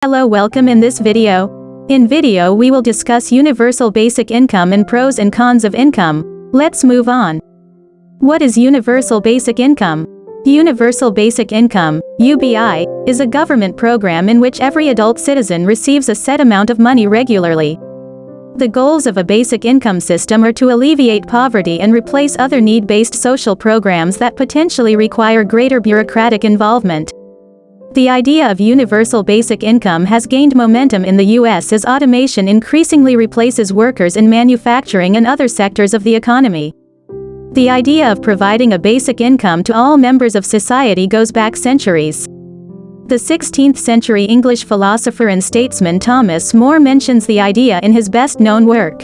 Hello, welcome in this video. In video we will discuss universal basic income and pros and cons of income. Let's move on. What is universal basic income? Universal basic income, UBI, is a government program in which every adult citizen receives a set amount of money regularly. The goals of a basic income system are to alleviate poverty and replace other need-based social programs that potentially require greater bureaucratic involvement. The idea of universal basic income has gained momentum in the US as automation increasingly replaces workers in manufacturing and other sectors of the economy. The idea of providing a basic income to all members of society goes back centuries. The 16th century English philosopher and statesman Thomas More mentions the idea in his best-known work.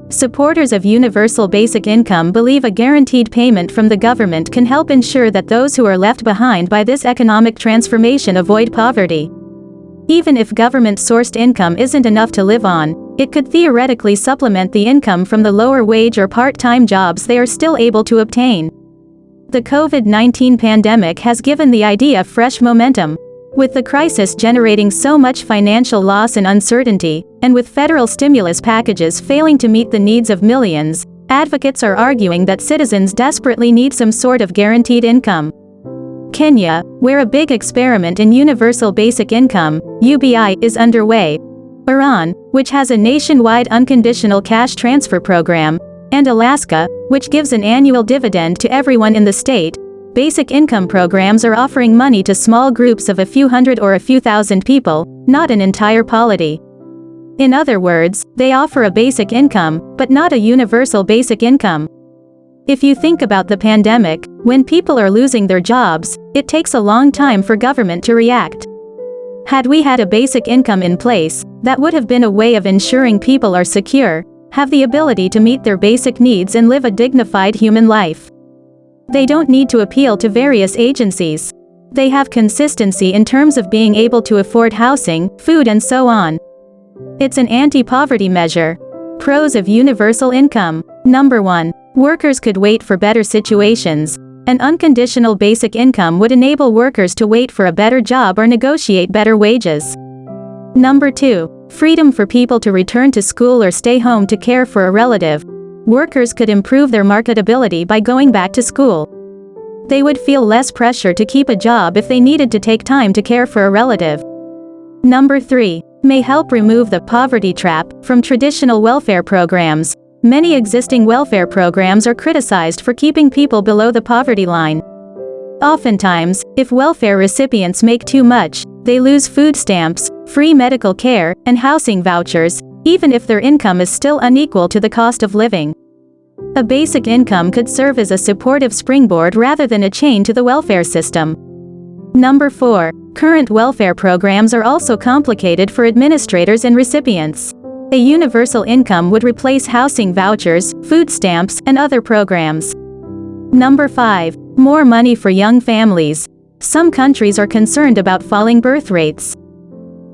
Supporters of universal basic income believe a guaranteed payment from the government can help ensure that those who are left behind by this economic transformation avoid poverty. Even if government-sourced income isn't enough to live on, it could theoretically supplement the income from the lower wage or part-time jobs they are still able to obtain. The COVID-19 pandemic has given the idea fresh momentum. With the crisis generating so much financial loss and uncertainty, and with federal stimulus packages failing to meet the needs of millions, advocates are arguing that citizens desperately need some sort of guaranteed income. Kenya, where a big experiment in universal basic income, UBI, is underway. Iran, which has a nationwide unconditional cash transfer program, and Alaska, which gives an annual dividend to everyone in the state. Basic income programs are offering money to small groups of a few hundred or a few thousand people, not an entire polity. In other words, they offer a basic income, but not a universal basic income. If you think about the pandemic, when people are losing their jobs, it takes a long time for government to react. Had we had a basic income in place, that would have been a way of ensuring people are secure, have the ability to meet their basic needs and live a dignified human life. They don't need to appeal to various agencies. They have consistency in terms of being able to afford housing, food and so on. It's an anti-poverty measure. Pros of universal income. Number 1. Workers could wait for better situations. An unconditional basic income would enable workers to wait for a better job or negotiate better wages. Number 2. Freedom for people to return to school or stay home to care for a relative. Workers could improve their marketability by going back to school. They would feel less pressure to keep a job if they needed to take time to care for a relative. Number 3. May help remove the poverty trap from traditional welfare programs. Many existing welfare programs are criticized for keeping people below the poverty line. Oftentimes, if welfare recipients make too much, they lose food stamps, free medical care, and housing vouchers, even if their income is still unequal to the cost of living. A basic income could serve as a supportive springboard rather than a chain to the welfare system. Number 4. Current welfare programs are also complicated for administrators and recipients. A universal income would replace housing vouchers, food stamps, and other programs. Number 5. More money for young families. Some countries are concerned about falling birth rates.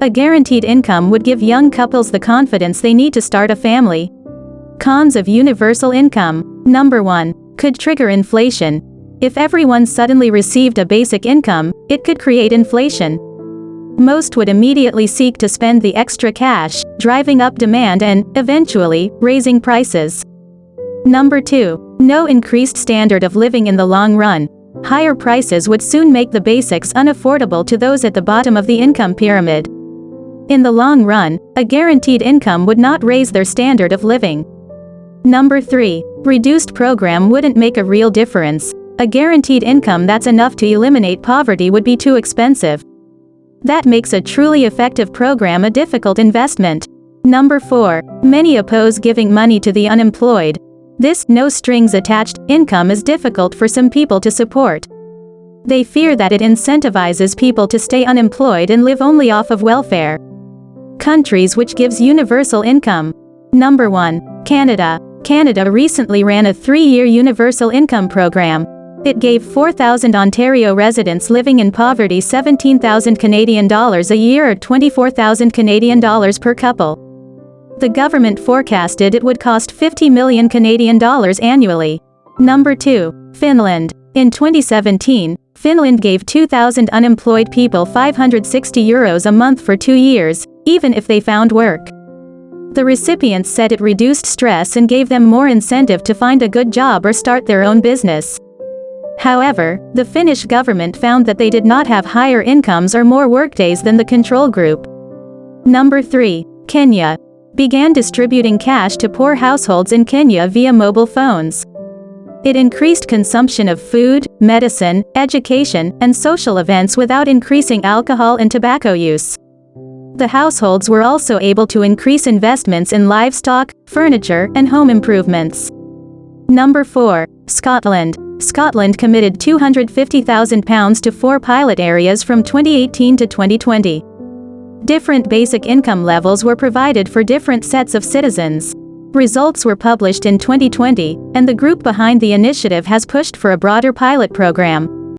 A guaranteed income would give young couples the confidence they need to start a family. Cons of universal income. Number 1. Could trigger inflation. If everyone suddenly received a basic income, it could create inflation. Most would immediately seek to spend the extra cash, driving up demand and, eventually, raising prices. Number 2. No increased standard of living in the long run. Higher prices would soon make the basics unaffordable to those at the bottom of the income pyramid. In the long run, a guaranteed income would not raise their standard of living. Number 3. Reduced program wouldn't make a real difference. A guaranteed income that's enough to eliminate poverty would be too expensive. That makes a truly effective program a difficult investment. Number 4. Many oppose giving money to the unemployed. This no-strings-attached income is difficult for some people to support. They fear that it incentivizes people to stay unemployed and live only off of welfare. Countries which gives universal income. Number 1. Canada. Canada recently ran a 3-year universal income program. It gave 4,000 Ontario residents living in poverty 17,000 Canadian dollars a year or 24,000 Canadian dollars per couple. The government forecasted it would cost 50 million Canadian dollars annually. Number 2. Finland. In 2017, Finland gave 2,000 unemployed people €560 a month for 2 years, even if they found work. The recipients said it reduced stress and gave them more incentive to find a good job or start their own business. However, the Finnish government found that they did not have higher incomes or more workdays than the control group. Number 3. Kenya began distributing cash to poor households in Kenya via mobile phones. It increased consumption of food, medicine, education, and social events without increasing alcohol and tobacco use. The households were also able to increase investments in livestock, furniture, and home improvements. Number 4. Scotland. Scotland committed £250,000 to 4 pilot areas from 2018 to 2020. Different basic income levels were provided for different sets of citizens. Results were published in 2020, and the group behind the initiative has pushed for a broader pilot program.